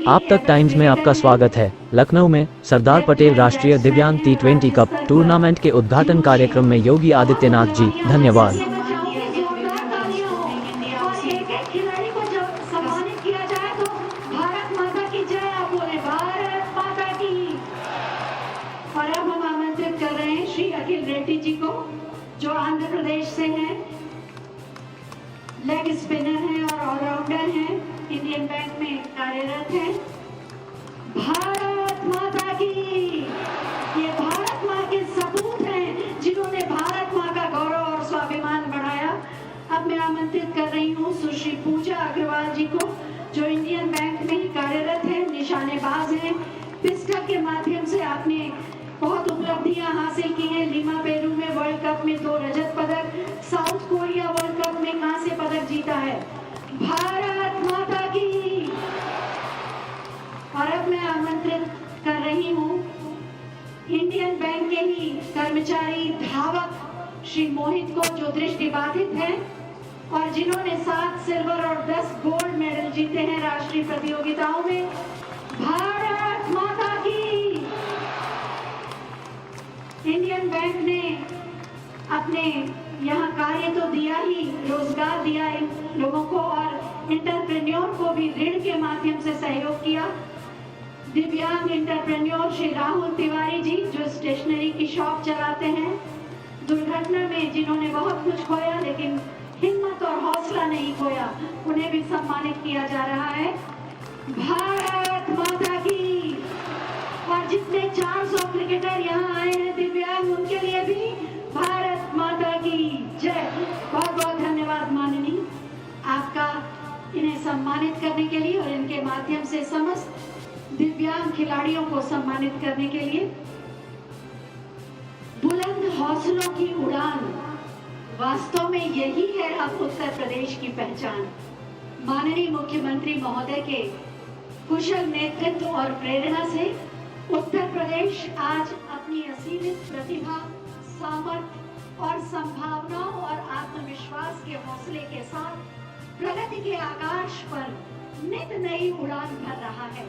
आप तक टाइम्स में आपका स्वागत है। लखनऊ में सरदार पटेल राष्ट्रीय दिव्यांग T20 कप टूर्नामेंट के उद्घाटन कार्यक्रम में योगी आदित्यनाथ जी। धन्यवाद। और अब हम आमंत्रित कर रहे हैं श्री अखिल रेड्डी जी को, जो आंध्र प्रदेश से हैं, लेग स्पिनर हैं और ऑलराउंडर हैं, इंडियन बैंक में कार्यरत हैं। भारत माता की, ये भारत माँ के सपूत हैं जिन्होंने भारत माँ का गौरव और स्वाभिमान बढ़ाया। अब मैं आमंत्रित कर रही हूँ सुश्री पूजा अग्रवाल जी को, जो इंडियन बैंक में ही कार्यरत है, निशानेबाज हैं। पिस्टल के माध्यम से आपने बहुत उपलब्धियां हासिल की हैं। लीमा पेरू में वर्ल्ड कप में 2 रजत पदक, साउथ कोरिया वर्ल्ड कप में कांस्य पदक जीता है। भारत माता की। और अब मैं आमंत्रित कर रही हूँ इंडियन बैंक के ही कर्मचारी धावक श्री मोहित को, जो दृष्टिबाधित हैं और जिन्होंने 7 सिल्वर और 10 गोल्ड मेडल जीते हैं राष्ट्रीय प्रतियोगिताओं में। भारत माता की। इंडियन बैंक ने अपने यहाँ कार्य तो दिया ही, रोजगार दिया इन लोगों को और इंटरप्रेन्योर को भी ऋण के माध्यम से सहयोग किया। दिव्यांग इंटरप्रेन्योर श्री राहुल तिवारी जी, जो स्टेशनरी की शॉप चलाते हैं, दुर्घटना में जिन्होंने बहुत कुछ खोया लेकिन हिम्मत और हौसला नहीं खोया, उन्हें भी सम्मानित किया जा रहा है। भारत माता की। और जितने 400 क्रिकेटर यहाँ आए हैं दिव्यांग, उनके लिए भी भारत माता की जय। बहुत बहुत धन्यवाद माननीय आपका, इन्हें सम्मानित करने के लिए और इनके माध्यम से समस्त दिव्यांग खिलाड़ियों को सम्मानित करने के लिए। बुलंद हौसलों की उड़ान, वास्तव में यही है अब उत्तर प्रदेश की पहचान। माननीय मुख्यमंत्री महोदय के कुशल नेतृत्व और प्रेरणा से उत्तर प्रदेश आज अपनी असीमित प्रतिभा, सामर्थ्य और संभावनाओं और आत्मविश्वास के हौसले के साथ प्रगति के आकाश पर नित नई उड़ान भर रहा है।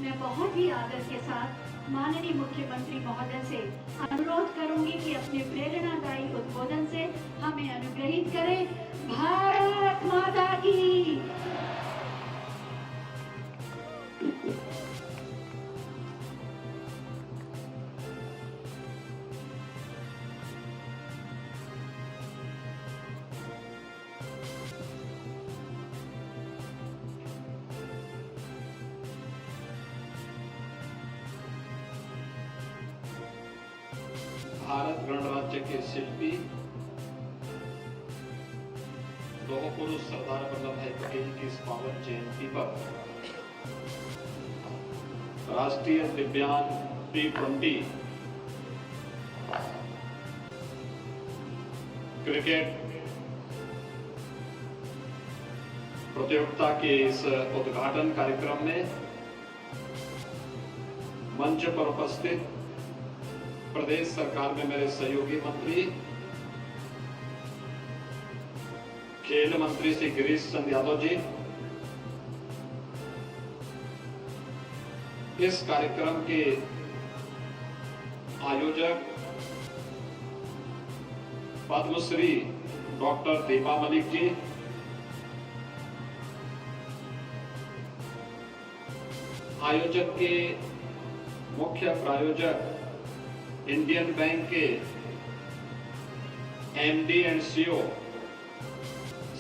मैं बहुत ही आदर के साथ माननीय मुख्यमंत्री महोदय से अनुरोध करूंगी कि अपने प्रेरणादायी उद्बोधन से हमें अनुग्रहित करें। भारत माता की। भारत गणराज्य के शिल्पी लौह पुरुष सरदार वल्लभ भाई पटेल की इस पावन जयंती पर राष्ट्रीय दिव्यांग T20 क्रिकेट प्रतियोगिता के इस उद्घाटन कार्यक्रम में मंच पर उपस्थित प्रदेश सरकार में मेरे सहयोगी मंत्री, खेल मंत्री श्री गिरीश चंद्र यादव जी, इस कार्यक्रम के आयोजक पद्मश्री डॉक्टर दीपा मलिक जी, आयोजक के मुख्य प्रायोजक इंडियन बैंक के MD and CEO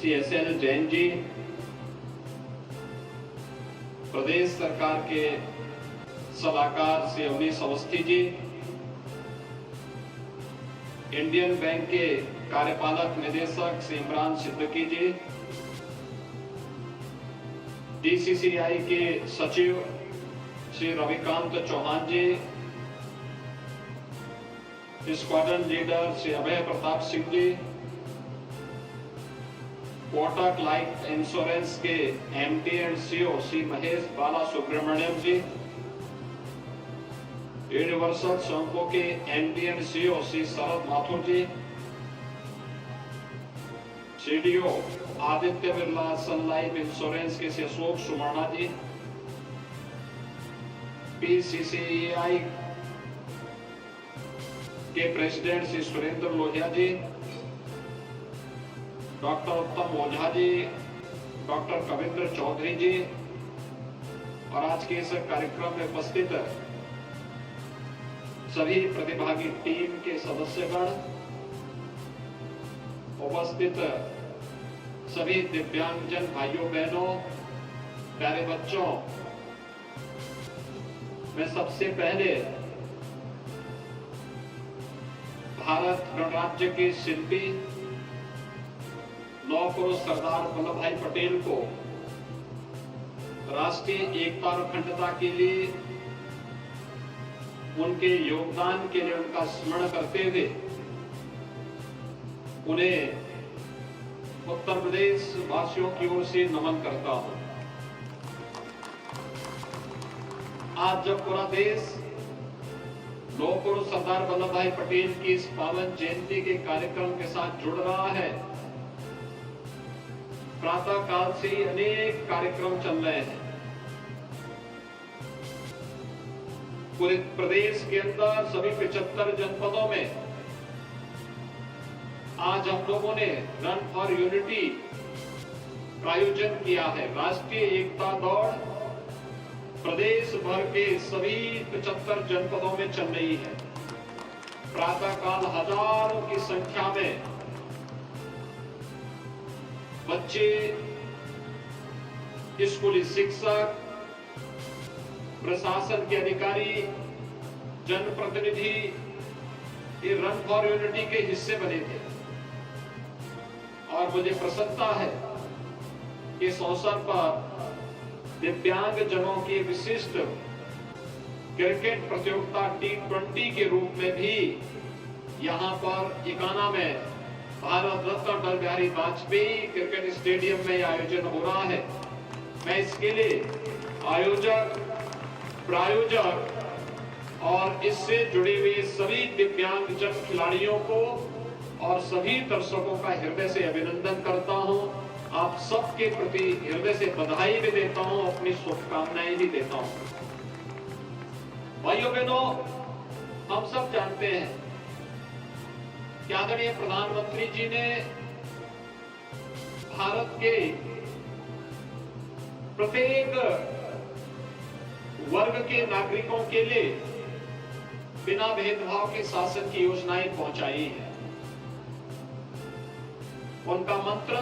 Shri SL Jain ji, प्रदेश सरकार के सलाहकार श्री अवनीश अवस्थी जी, इंडियन बैंक के कार्यपालक निदेशक श्री इमरान सिद्दीकी जी, DCCI के सचिव Shri Ravikant Chauhan ji, squadron leader Shri Abhay Pratap Singh ji, Kotak life insurance के MD and CEO Shri Mahesh Bala Subramaniam ji, Universal Sompo के MD and CEO Shri Sharad Mathur ji, CDO Aditya Birla sun life insurance के श्री अशोक सुमर्णा जी, BCCI के president Shri Surendra Lohia ji, doctor Uttam Ojha ji, doctor Kavindra Chaudhary ji और आज के इस कार्यक्रम में उपस्थित सभी प्रतिभागी टीम के सदस्यगण, उपस्थित सभी दिव्यांगजन भाइयों बहनों, प्यारे बच्चों, मैं सबसे पहले भारत गणराज्य के शिल्पी लौह पुरुष सरदार वल्लभ भाई पटेल को राष्ट्रीय एकता और अखंडता के लिए, उनके योगदान के लिए उनका स्मरण करते हुए उन्हें उत्तर प्रदेश वासियों की ओर से नमन करता हूं। आज जब पूरा देश लौह पुरुष सरदार वल्लभ भाई पटेल की इस पावन जयंती के कार्यक्रम के साथ जुड़ रहा है, प्रातः काल से ही अनेक कार्यक्रम चल रहे हैं। पूरे प्रदेश के अंदर सभी 75 जनपदों में आज हम लोगों ने रन फॉर यूनिटी का आयोजन किया है। राष्ट्रीय एकता दौड़ प्रदेश भर के सभी 75 जनपदों में चल रही है। प्रातः काल हजारों की संख्या में बच्चे, स्कूली शिक्षक, प्रशासन के अधिकारी, जनप्रतिनिधि ये रन फॉर यूनिटी के हिस्से बने थे और मुझे प्रसन्नता है कि इस अवसर पर दिव्यांग जनों की विशिष्ट क्रिकेट प्रतियोगिता T20 के रूप में भी यहां पर इकाना में भारत रत्न अटल बिहारी वाजपेयी क्रिकेट स्टेडियम में आयोजन हो रहा है। मैं इसके लिए आयोजक, प्रायोजक और इससे जुड़े हुए सभी दिव्यांगजन खिलाड़ियों को और सभी दर्शकों का हृदय से अभिनंदन करता हूं। आप सबके प्रति हृदय से बधाई भी देता हूं, अपनी शुभकामनाएं भी देता हूं। भाइयों बहनों, हम सब जानते हैं कि आदरणीय प्रधानमंत्री जी ने भारत के प्रत्येक वर्ग के नागरिकों के लिए बिना भेदभाव के शासन की योजनाएं पहुंचाई है। उनका मंत्र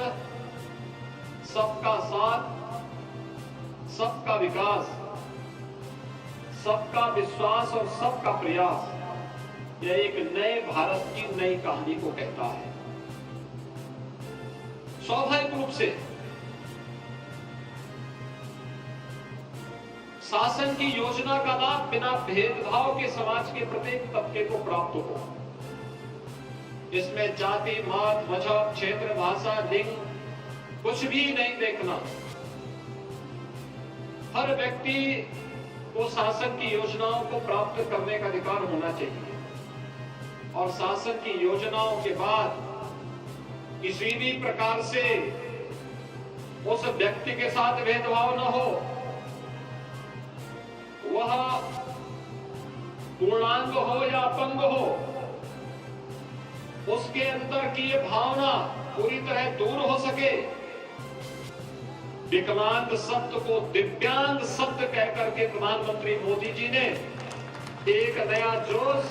सबका साथ, सबका विकास, सबका विश्वास और सबका प्रयास, यह एक नए भारत की नई कहानी को कहता है। स्वाभाविक रूप से शासन की योजना का लाभ बिना भेदभाव के समाज के प्रत्येक तबके को प्राप्त हो। इसमें जाति, मत, मजहब, क्षेत्र, भाषा, लिंग कुछ भी नहीं देखना। हर व्यक्ति को शासन की योजनाओं को प्राप्त करने का अधिकार होना चाहिए और शासन की योजनाओं के बाद किसी भी प्रकार से उस व्यक्ति के साथ भेदभाव न हो, वह पूर्णांग हो या अपंग हो, उसके अंदर की ये भावना पूरी तरह दूर हो सके। विकलांग शब्द को दिव्यांग शब्द कहकर के प्रधानमंत्री मोदी जी ने एक नया जोश,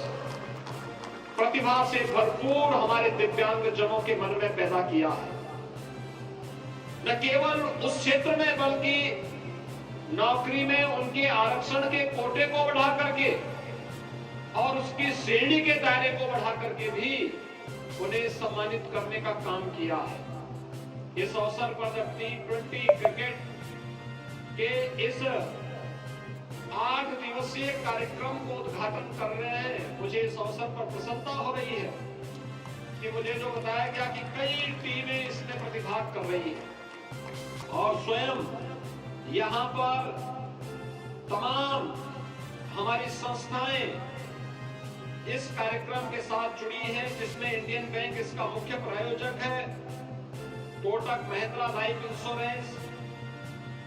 प्रतिभा से भरपूर हमारे दिव्यांग जनों के मन में पैदा किया है। न केवल उस क्षेत्र में बल्कि नौकरी में उनके आरक्षण के कोटे को बढ़ा करके और उसकी श्रेणी के दायरे को बढ़ा करके भी उन्हें सम्मानित करने का काम किया है। इस अवसर पर जब T20 क्रिकेट के इस 8 दिवसीय कार्यक्रम को उद्घाटन कर रहे हैं, मुझे इस अवसर पर प्रसन्नता हो रही है कि मुझे जो बताया गया कि कई टीमें इसमें प्रतिभाग कर रही है और स्वयं यहाँ पर तमाम हमारी संस्थाएं इस कार्यक्रम के साथ जुड़ी है, जिसमें इंडियन बैंक इसका मुख्य प्रायोजक है, Kotak Mahindra life insurance,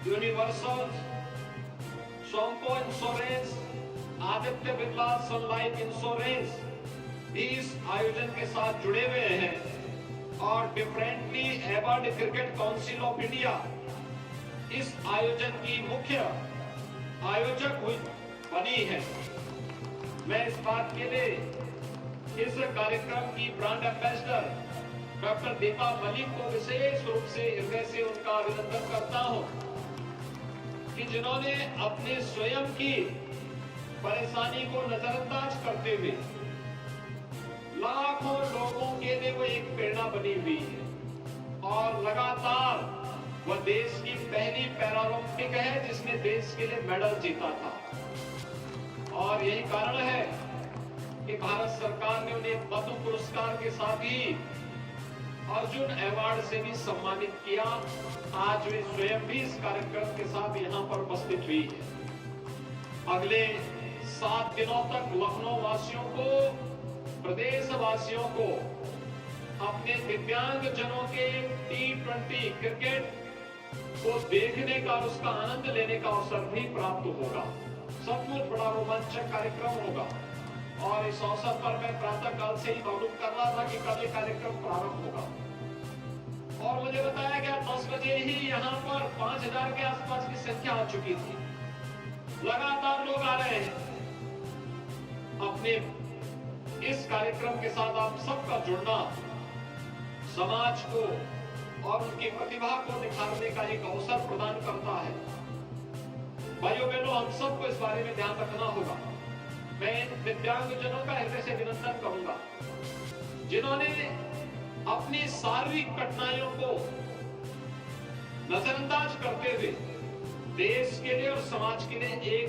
Universal, Sompo insurance, Aditya Birla sun life insurance भी इस आयोजन के साथ जुड़े हुए हैं और differently abled cricket council of India इस आयोजन की मुख्य आयोजक हुई बनी है। मैं इस बात के लिए इस कार्यक्रम की brand ambassador doctor Deepa Malik को विशेष रूप से हृदय से उनका अभिनंदन करता हूं कि जिन्होंने अपने स्वयं की परेशानी को नजरअंदाज करते हुए लाखों लोगों के लिए वो एक प्रेरणा बनी हुई है और लगातार वह देश की पहली पैरालंपिक है जिसने देश के लिए मेडल जीता था। और यही कारण है कि भारत सरकार ने उन्हें पद्म पुरस्कार के साथ ही अर्जुन अवार्ड से भी सम्मानित किया। आज वे स्वयं भी इस कार्यक्रम के साथ यहाँ पर उपस्थित हुई है। अगले 7 दिनों तक लखनऊ वासियों को, प्रदेश वासियों को अपने दिव्यांग जनों के T20 क्रिकेट को देखने का और उसका आनंद लेने का अवसर भी प्राप्त होगा। सचमुच बड़ा रोमांचक कार्यक्रम होगा और इस अवसर पर मैं प्रातः काल से ही मालूम कर रहा था कि कब ये कार्यक्रम प्रारंभ होगा और मुझे बताया गया 10 बजे ही यहाँ पर 5000 के आसपास की संख्या आ चुकी थी। लगातार लोग आ रहे हैं। अपने इस कार्यक्रम के साथ आप सबका जुड़ना समाज को और उनकी प्रतिभा को निखारने का एक अवसर प्रदान करता है। भाइयों बहनों, हम सबको इस बारे में ध्यान रखना होगा। मैं इन दिव्यांगजनों का हृदय से अभिनंदन करूंगा जिन्होंने अपनी शारीरिक कठिनाइयों को नजरअंदाज करते हुए देश के लिए और समाज के लिए एक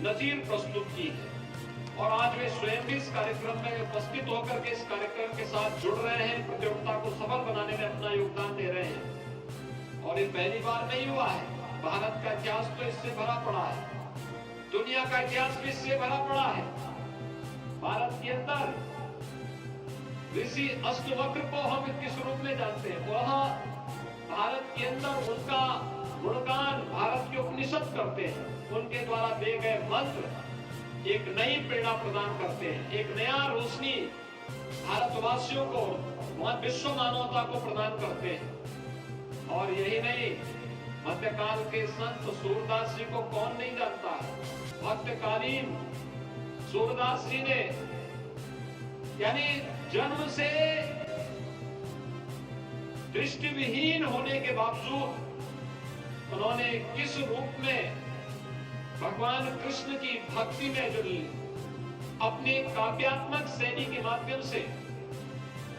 नजीर प्रस्तुत की है और आज वे स्वयं भी इस कार्यक्रम में उपस्थित होकर के इस कार्यक्रम के साथ जुड़ रहे हैं, प्रतियोगिता को सफल बनाने में अपना योगदान दे रहे हैं। और ये पहली बार नहीं हुआ है। भारत का इतिहास तो इससे भरा पड़ा है, दुनिया का इतिहास भी इससे भरा पड़ा है। भारत के अंदर ऋषि अष्टवक्र को हम किस रूप में जानते हैं? वह भारत के अंदर उनका गुणगान भारत के उपनिषद करते हैं। उनके द्वारा दिए गए मंत्र एक नई प्रेरणा प्रदान करते हैं, एक नया रोशनी भारतवासियों को, विश्व मानवता को प्रदान करते हैं। और यही नहीं, मध्यकाल के संत सूरदास जी को कौन नहीं जानता है। भक्तकालीन सूरदास जी ने यानी जन्म से दृष्टिविहीन होने के बावजूद उन्होंने किस रूप में भगवान कृष्ण की भक्ति में जुड़ी, अपने काव्यात्मक शैली के माध्यम से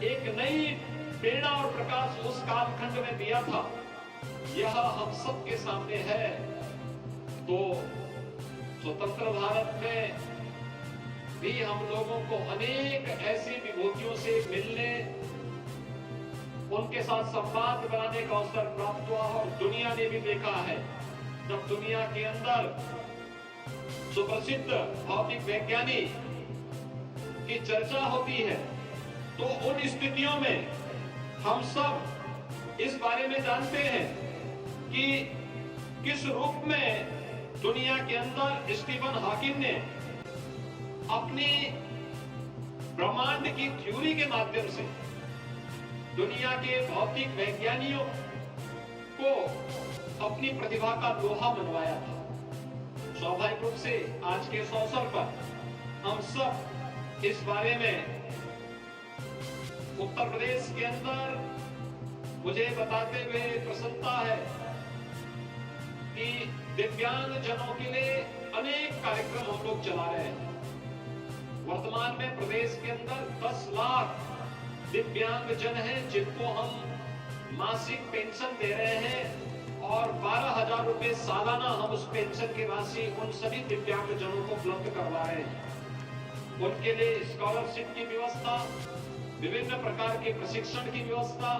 एक नई प्रेरणा और प्रकाश उस कालखंड में दिया था। यह हम सबके सामने है। तो स्वतंत्र भारत में भी हम लोगों को अनेक ऐसी विभूतियों से मिलने, उनके साथ संवाद बनाने का अवसर प्राप्त हुआ और दुनिया ने भी देखा है। जब दुनिया के अंदर सुप्रसिद्ध भौतिक वैज्ञानिक की चर्चा होती है तो उन स्थितियों में हम सब इस बारे में जानते हैं कि किस रूप में दुनिया के अंदर स्टीफन हॉकिंग ने अपनी ब्रह्मांड की थ्योरी के माध्यम से दुनिया के भौतिक वैज्ञानिकों को अपनी प्रतिभा का लोहा मनवाया था। स्वाभाविक रूप से आज के इस अवसर पर हम सब इस बारे में उत्तर प्रदेश के अंदर मुझे बताते हुए प्रसन्नता है कि दिव्यांग जनों के लिए अनेक कार्यक्रम हम लोग चला रहे हैं। वर्तमान में प्रदेश के अंदर 10 लाख दिव्यांग जन हैं जिनको हम मासिक पेंशन दे रहे हैं और 12,000 रुपए सालाना हम उस पेंशन की राशि उन सभी दिव्यांग जनों को उपलब्ध करवा रहे हैं। उनके लिए स्कॉलरशिप की व्यवस्था, विभिन्न प्रकार के प्रशिक्षण की व्यवस्था,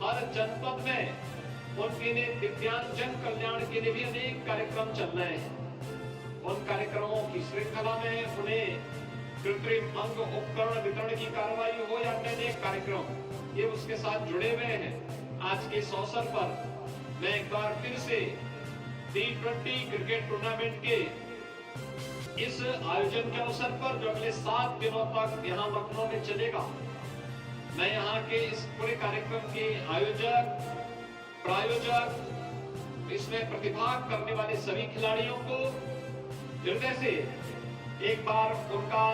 हर जनपद में उनके लिए दिव्यांग जन कल्याण के लिए भी अनेक कार्यक्रम चल रहे हैं। उन कार्यक्रमों की श्रृंखला में उन्हें कृत्रिम अंग उपकरण वितरण की कार्रवाई हो या अन्य कार्यक्रम, ये उसके साथ जुड़े हुए हैं। आज के इस अवसर पर मैं एक बार फिर से T20 क्रिकेट टूर्नामेंट के इस आयोजन के अवसर पर जो अगले 7 दिनों तक यहाँ लखनऊ में चलेगा, मैं यहाँ के इस पूरे कार्यक्रम के आयोजक, प्रायोजक, इसमें प्रतिभाग करने वाले सभी खिलाड़ियों को हृदय से एक बार उनका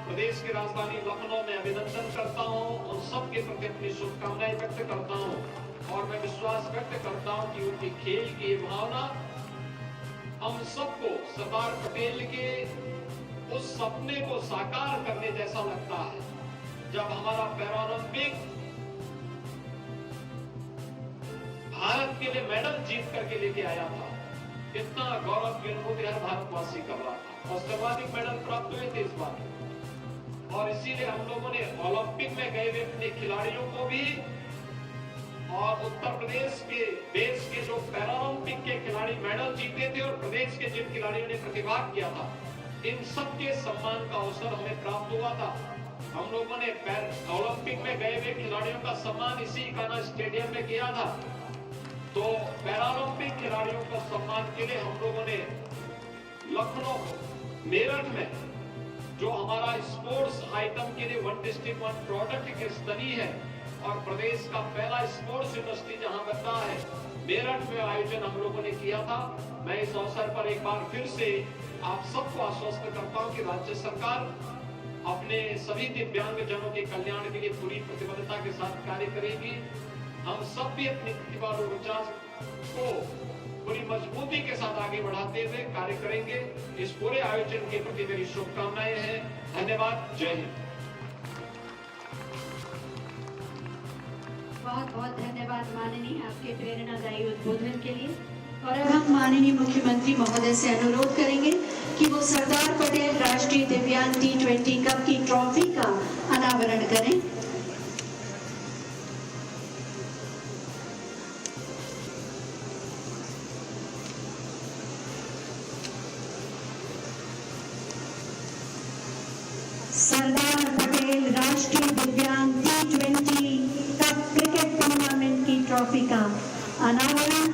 प्रदेश की राजधानी लखनऊ में अभिनंदन करता हूं। उन सब के प्रति अपनी शुभकामनाएं व्यक्त करता हूं और मैं विश्वास व्यक्त करता हूं कि उनकी खेल की भावना हम सबको सरदार पटेल के उस सपने को साकार करने जैसा लगता है। जब हमारा पैरालंपिक भारत के लिए मेडल जीत करके लेके आया था, कितना गौरव की अनुभूति हर भारतवासी कर रहा था और सर्वाधिक मेडल प्राप्त हुए थे इस बार। और इसीलिए हम लोगों ने ओलंपिक में गए हुए अपने खिलाड़ियों को भी और उत्तर प्रदेश के देश के जो पैरालंपिक के खिलाड़ी मेडल जीते थे और प्रदेश के जिन खिलाड़ियों ने प्रतिभाग किया था, इन सबके सम्मान का अवसर हमें प्राप्त हुआ था। हम लोगों ने ओलंपिक में गए हुए खिलाड़ियों का सम्मान इसी कान्हा स्टेडियम में किया था। तो पैरालंपिक खिलाड़ियों का सम्मान के लिए हम लोगों ने लखनऊ मेरठ में जो हमारा स्पोर्ट्स आइटम के लिए 1 डिस्ट्रिक्ट 1 प्रोडक्ट की स्तरी है और प्रदेश का पहला स्पोर्ट्स यूनिवर्सिटी जहां बनता है, मेरठ में आयोजन हम लोगों ने किया था। मैं इस अवसर पर एक बार फिर से आप सबको आश्वस्त करता हूं कि राज्य सरकार अपने सभी दिव्यांगजनों के कल्याण के लिए पूरी प्रतिबद्धता के साथ कार्य करेगी। हम सब भी अपनी प्रतिभा और ऊर्जा को पूरी मजबूती के साथ आगे बढ़ाते हुए कार्य करेंगे। इस पूरे आयोजन के प्रति मेरी शुभकामनाएं हैं। धन्यवाद। जय हिंद। बहुत बहुत धन्यवाद माननीय, आपके प्रेरणादायी उद्बोधन के लिए। और अब हम माननीय मुख्यमंत्री महोदय से अनुरोध करेंगे कि वो सरदार पटेल राष्ट्रीय दिव्यांग T20 कप की ट्रॉफी का अनावरण करें। सरदार पटेल राष्ट्रीय दिव्यांग T20 कप क्रिकेट टूर्नामेंट की ट्रॉफी का अनावरण